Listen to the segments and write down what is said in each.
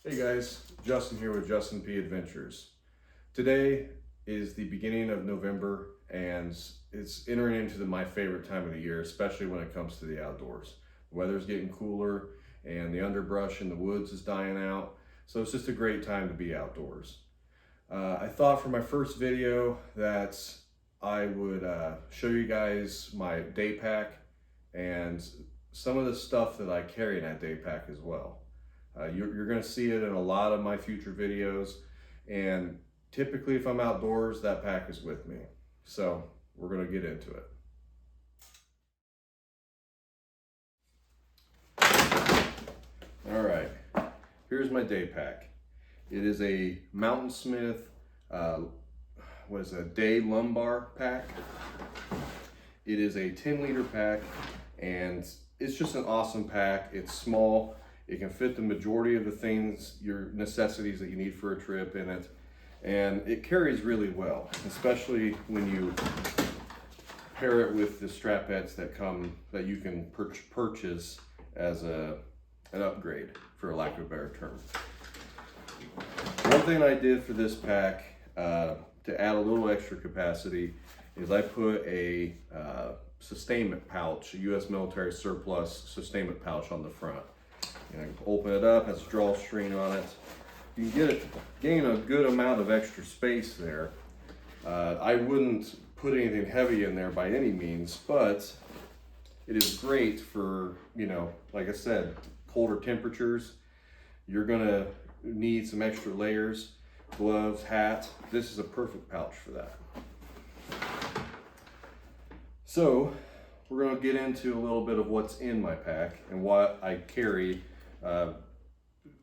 Hey guys, Justin here with Justin P Adventures. Today is the beginning of November and it's entering into my favorite time of the year, especially when it comes to the outdoors. The weather's getting cooler and the underbrush in the woods is dying out, so it's just a great time to be outdoors. I thought for my first video that I would show you guys my day pack and some of the stuff that I carry in that day pack as well. You're going to see it in a lot of my future videos, and typically if I'm outdoors, that pack is with me. So we're going to get into it. All right, here's my day pack. It is a Mountainsmith, day Lumbar pack. It is a 10-liter pack, and it's just an awesome pack. It's small. It can fit the majority of the things, your necessities that you need for a trip in it. And it carries really well, especially when you pair it with the strapettes that you can purchase as an upgrade, for lack of a better term. One thing I did for this pack to add a little extra capacity is I put a sustainment pouch, a U.S. military surplus sustainment pouch on the front. You know, open it up, has a drawstring on it. You can gain a good amount of extra space there. I wouldn't put anything heavy in there by any means, but it is great for, like I said, colder temperatures. You're gonna need some extra layers, gloves, hat. This is a perfect pouch for that. So we're gonna get into a little bit of what's in my pack and what I carry on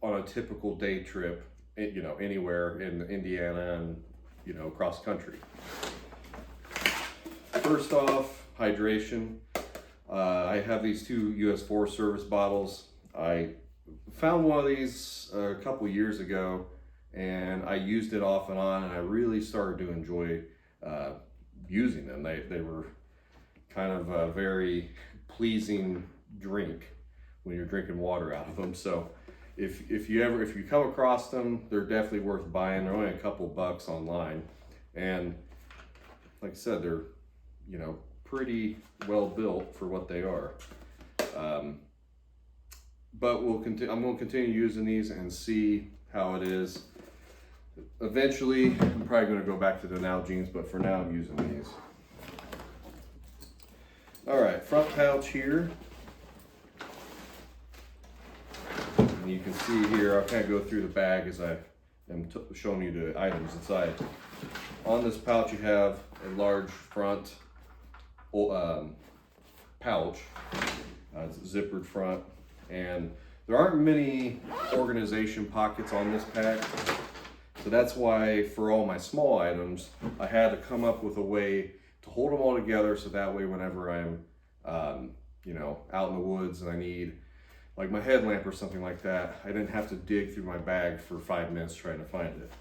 a typical day trip, anywhere in Indiana and, across country. First off, hydration. I have these two US Forest Service bottles. I found one of these a couple years ago and I used it off and on, and I really started to enjoy using them. They were kind of a very pleasing drink when you're drinking water out of them. So if you come across them, they're definitely worth buying. They're only a couple bucks online, and like I said, they're pretty well built for what they are. But I'm going to continue using these and see how it is. Eventually, I'm probably going to go back to the Nalgene's, but for now I'm using these. All right, front pouch here. And you can see here, I'll kind of go through the bag as I am showing you the items inside. On this pouch, you have a large front pouch, zippered front, and there aren't many organization pockets on this pack. So that's why for all my small items, I had to come up with a way to hold them all together, so that way whenever I'm out in the woods and I need like my headlamp or something like that, I didn't have to dig through my bag for 5 minutes trying to find it.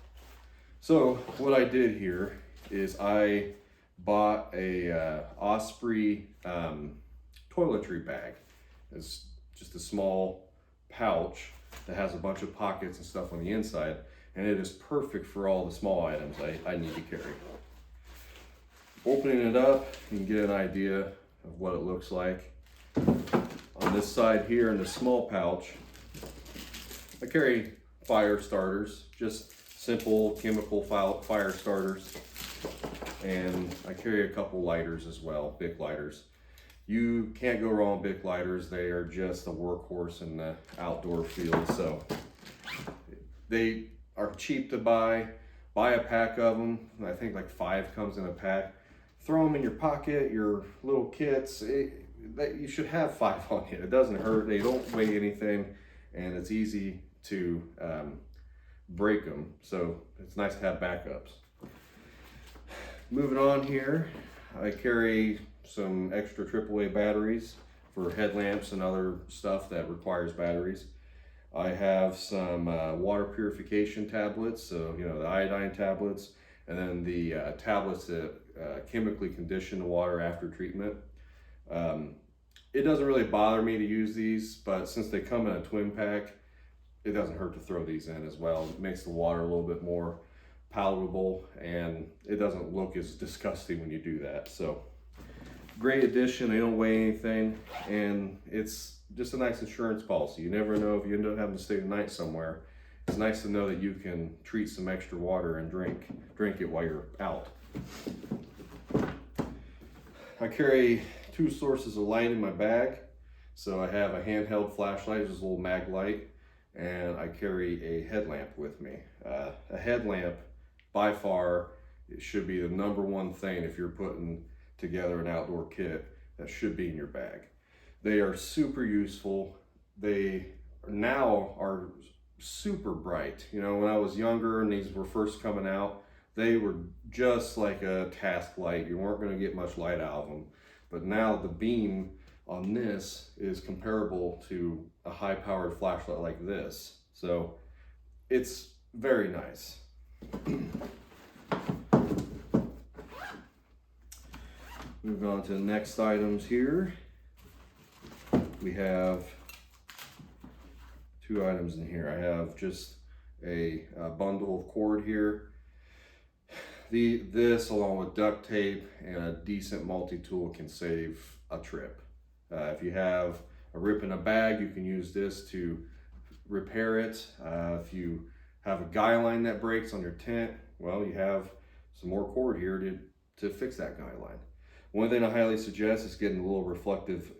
So what I did here is I bought a Osprey toiletry bag. It's just a small pouch that has a bunch of pockets and stuff on the inside, and it is perfect for all the small items I need to carry. Opening it up, you can get an idea of what it looks like. On this side here in the small pouch, I carry fire starters, just simple chemical fire starters, and I carry a couple lighters as well, Bic lighters. You can't go wrong with Bic lighters. They are just a workhorse in the outdoor field. So they are cheap to buy. Buy a pack of them. I think like 5 comes in a pack. Throw them in your pocket, your little kits. You should have 5 on you. It doesn't hurt. They don't weigh anything, and it's easy to break them. So it's nice to have backups. Moving on here, I carry some extra AAA batteries for headlamps and other stuff that requires batteries. I have some water purification tablets, so the iodine tablets, and then the tablets that chemically condition the water after treatment. It doesn't really bother me to use these, but since they come in a twin pack, it doesn't hurt to throw these in as well. It makes the water a little bit more palatable, and it doesn't look as disgusting when you do that. So great addition. They don't weigh anything, and it's just a nice insurance policy. You never know if you end up having to stay the night somewhere. It's nice to know that you can treat some extra water and drink it while you're out. I carry 2 sources of light in my bag. So I have a handheld flashlight, just a little mag light, and I carry a headlamp with me. A headlamp, by far, it should be the #1 thing if you're putting together an outdoor kit that should be in your bag. They are super useful. They now are super bright. You know, when I was younger and these were first coming out, they were just like a task light. You weren't going to get much light out of them. But now the beam on this is comparable to a high-powered flashlight like this. So it's very nice. Moving on to the next items here. We have 2 items in here. I have just a bundle of cord here. This, along with duct tape and a decent multi-tool, can save a trip. If you have a rip in a bag, you can use this to repair it. If you have a guy line that breaks on your tent, well, you have some more cord here to fix that guy line. One thing I highly suggest is getting a little reflective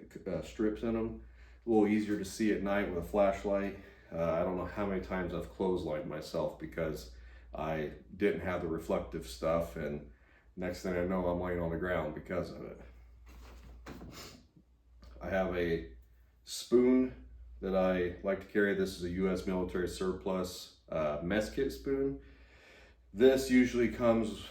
strips in them. A little easier to see at night with a flashlight. I don't know how many times I've clotheslined myself because I didn't have the reflective stuff, and next thing I know, I'm laying on the ground because of it. I have a spoon that I like to carry. This is a U.S. military surplus mess kit spoon. This usually comes,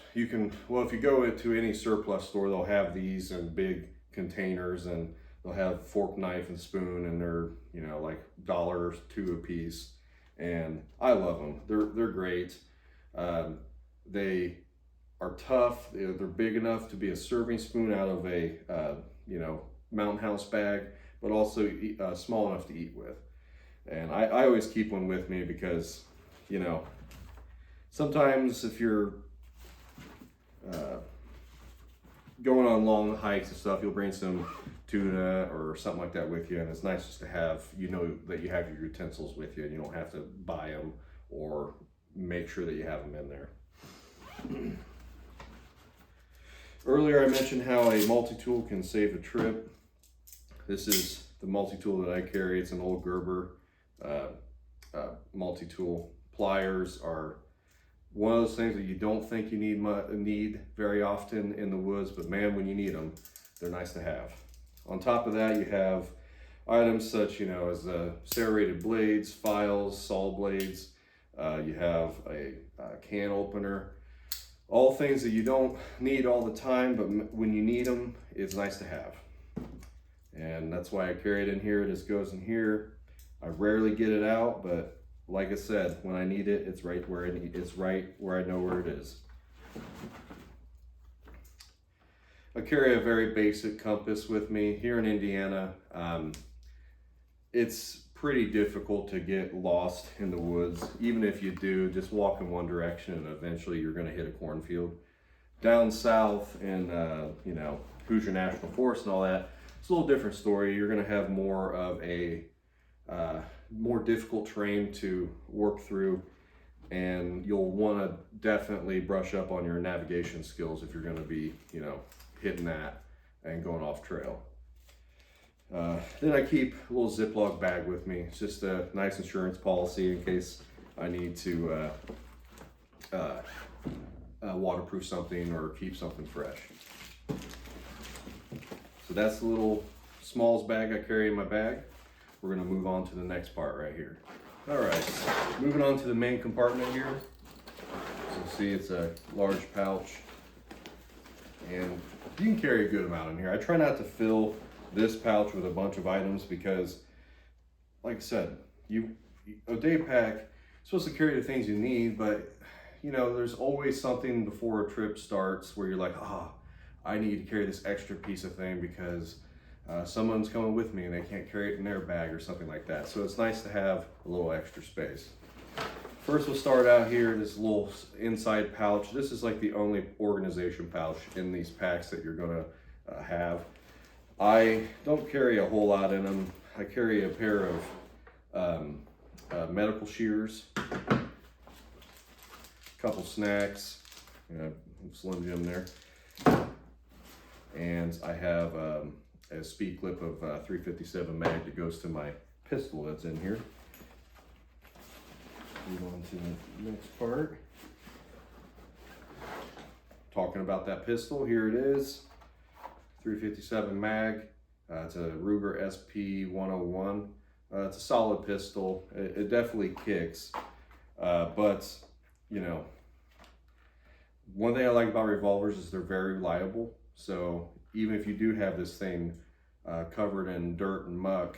well, if you go into any surplus store, they'll have these in big containers, and they'll have fork, knife, and spoon, and they're, you know, like $1 or $2 a piece. And I love them. They're great. They are tough. They're big enough to be a serving spoon out of a, you know, Mountain House bag, but also small enough to eat with. And I always keep one with me because, you know, sometimes if you're going on long hikes and stuff, you'll bring some tuna or something like that with you, and it's nice just to have, you know, that you have your utensils with you and you don't have to buy them or make sure that you have them in there. Earlier I mentioned how a multi-tool can save a trip. This is the multi-tool that I carry. It's an old Gerber multi-tool. Pliers are one of those things that you don't think you need very often in the woods, but man, when you need them, they're nice to have. On top of that, you have items such, you know, as serrated blades, files, saw blades. You have a can opener. All things that you don't need all the time, but when you need them, it's nice to have. And that's why I carry it in here. It just goes in here. I rarely get it out, but like I said, when I need it, it's right where it's right where I know where it is. I carry a very basic compass with me. Here in Indiana, it's pretty difficult to get lost in the woods. Even if you do, just walk in one direction and eventually you're going to hit a cornfield. Down south in you know, Hoosier National Forest and all that, it's a little different story. You're going to have more of a more difficult terrain to work through, and you'll want to definitely brush up on your navigation skills if you're going to be, you know, hitting that and going off trail. Then I keep a little Ziploc bag with me. It's just a nice insurance policy in case I need to waterproof something or keep something fresh. So that's the little Smalls bag I carry in my bag. We're going to move on to the next part right here. All right, moving on to the main compartment here. So you see it's a large pouch, and you can carry a good amount in here. I try not to fill this pouch with a bunch of items because, like I said, a day pack is supposed to carry the things you need, but you know, there's always something before a trip starts where you're like, I need to carry this extra piece of thing because someone's coming with me and they can't carry it in their bag or something like that. So it's nice to have a little extra space. First, we'll start out here, this little inside pouch. This is like the only organization pouch in these packs that you're gonna have. I don't carry a whole lot in them. I carry a pair of medical shears, a couple snacks, Slim Jim there, and I have a speed clip of 357 mag that goes to my pistol that's in here. Move on to the next part. Talking about that pistol, here it is, 357 mag. It's a Ruger SP 101. It's a solid pistol. It definitely kicks, but you know, one thing I like about revolvers is they're very reliable. So even if you do have this thing covered in dirt and muck,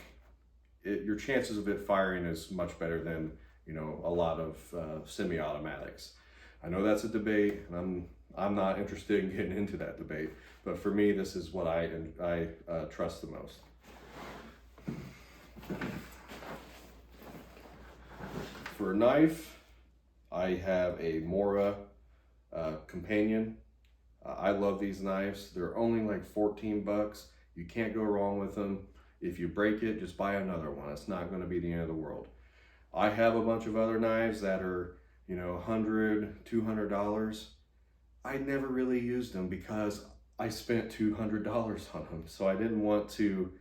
your chances of it firing is much better than, you know, a lot of semi-automatics. I know that's a debate, and I'm not interested in getting into that debate, but for me, this is what I trust the most. For a knife, I have a Mora Companion. I love these knives. They're only like 14 bucks. You can't go wrong with them. If you break it, just buy another one. It's not going to be the end of the world. I have a bunch of other knives that are, you know, $100, $200. I never really used them because I spent $200 on them. So I didn't want to,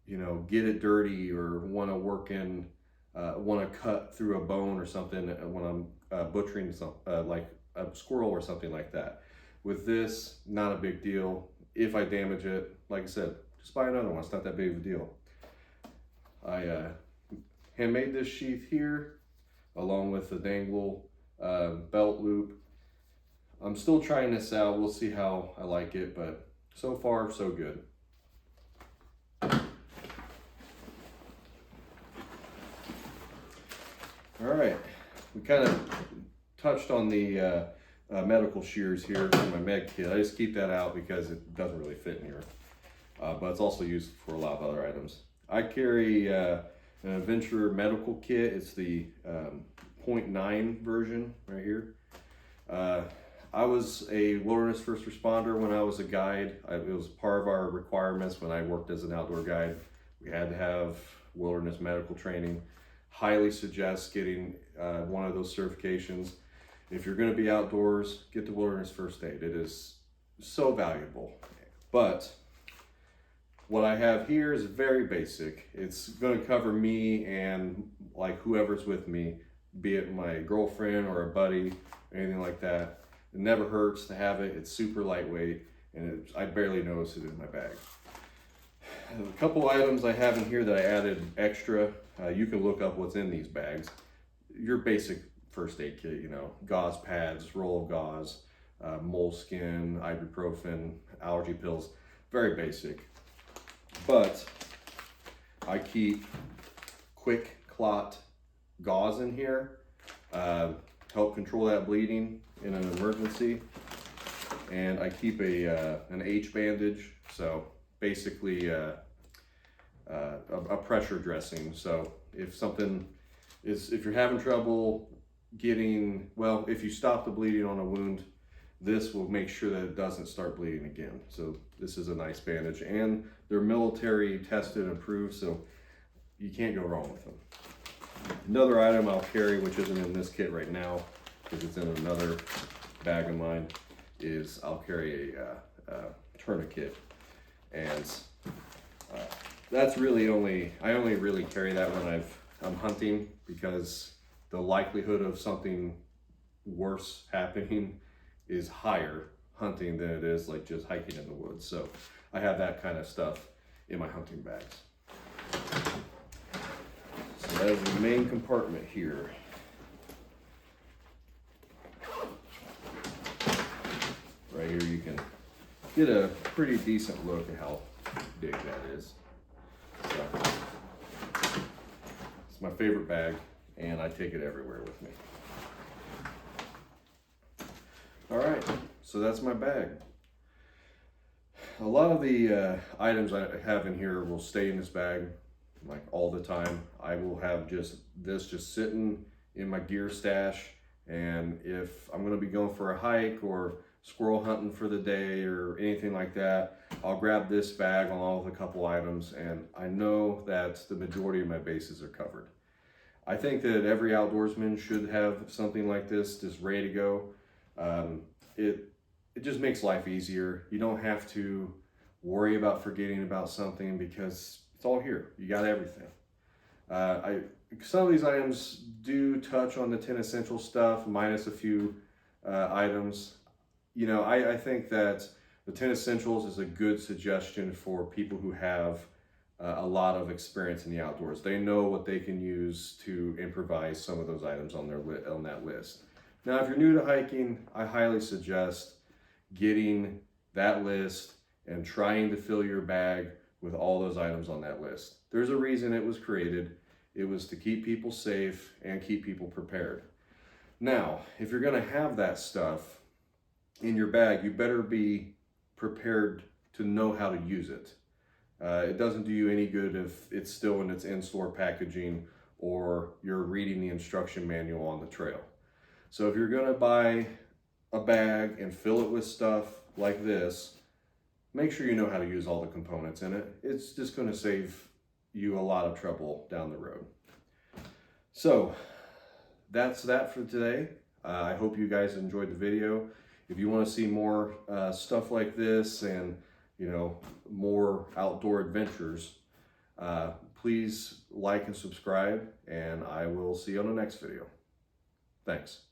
you know, get it dirty or want to work in, want to cut through a bone or something when I'm butchering something like a squirrel or something like that. With this, not a big deal. If I damage it, like I said, just buy another one. It's not that big of a deal. I handmade this sheath here along with the dangle belt loop. I'm still trying this out. We'll see how I like it, but so far so good. All right, we kind of touched on the medical shears here in my med kit. I just keep that out because it doesn't really fit in here, but it's also used for a lot of other items. I carry an Adventure medical kit. It's the 0.9 version right here. I was a wilderness first responder when I was a guide. It was part of our requirements when I worked as an outdoor guide. We had to have wilderness medical training. Highly suggest getting one of those certifications. If you're going to be outdoors, get the wilderness first aid. It is so valuable. But what I have here is very basic. It's going to cover me and like whoever's with me, be it my girlfriend or a buddy, anything like that. It never hurts to have it. It's super lightweight, and I barely notice it in my bag. A couple items I have in here that I added extra. You can look up what's in these bags. Your basic first aid kit, you know, gauze pads, roll of gauze, moleskin, ibuprofen, allergy pills, very basic. But I keep quick clot gauze in here, help control that bleeding in an emergency. And I keep an H bandage, so basically a pressure dressing. So if you're having trouble getting, well, if you stop the bleeding on a wound, this will make sure that it doesn't start bleeding again. So this is a nice bandage, and they're military tested and approved, so you can't go wrong with them. Another item I'll carry, which isn't in this kit right now, because it's in another bag of mine, is I'll carry a tourniquet. And that's really I only really carry that when I'm hunting, because the likelihood of something worse happening is higher hunting than it is like just hiking in the woods. So I have that kind of stuff in my hunting bags. So that is the main compartment here. Right here you can get a pretty decent look at how big that is. So, it's my favorite bag, and I take it everywhere with me. All right, so that's my bag. a lot of the items I have in here will stay in this bag like all the time. I will have this just sitting in my gear stash, and if I'm going to be going for a hike or squirrel hunting for the day or anything like that, I'll grab this bag along with a couple items, and I know that the majority of my bases are covered. I think that every outdoorsman should have something like this just ready to go. It just makes life easier. You don't have to worry about forgetting about something because it's all here. You got everything. Some of these items do touch on the 10 essential stuff, minus a few items. You know, I think that the 10 essentials is a good suggestion for people who have a lot of experience in the outdoors. They know what they can use to improvise some of those items on that list. Now, if you're new to hiking, I highly suggest getting that list and trying to fill your bag with all those items on that list. There's a reason it was created. It was to keep people safe and keep people prepared. Now, if you're gonna have that stuff in your bag, you better be prepared to know how to use it. It doesn't do you any good if it's still in its in-store packaging or you're reading the instruction manual on the trail. So if you're gonna buy a bag and fill it with stuff like this, make sure you know how to use all the components in it. It's just gonna save you a lot of trouble down the road. So that's that for today. I hope you guys enjoyed the video. If you want to see more stuff like this and, you know, more outdoor adventures, please like and subscribe, and I will see you on the next video. Thanks.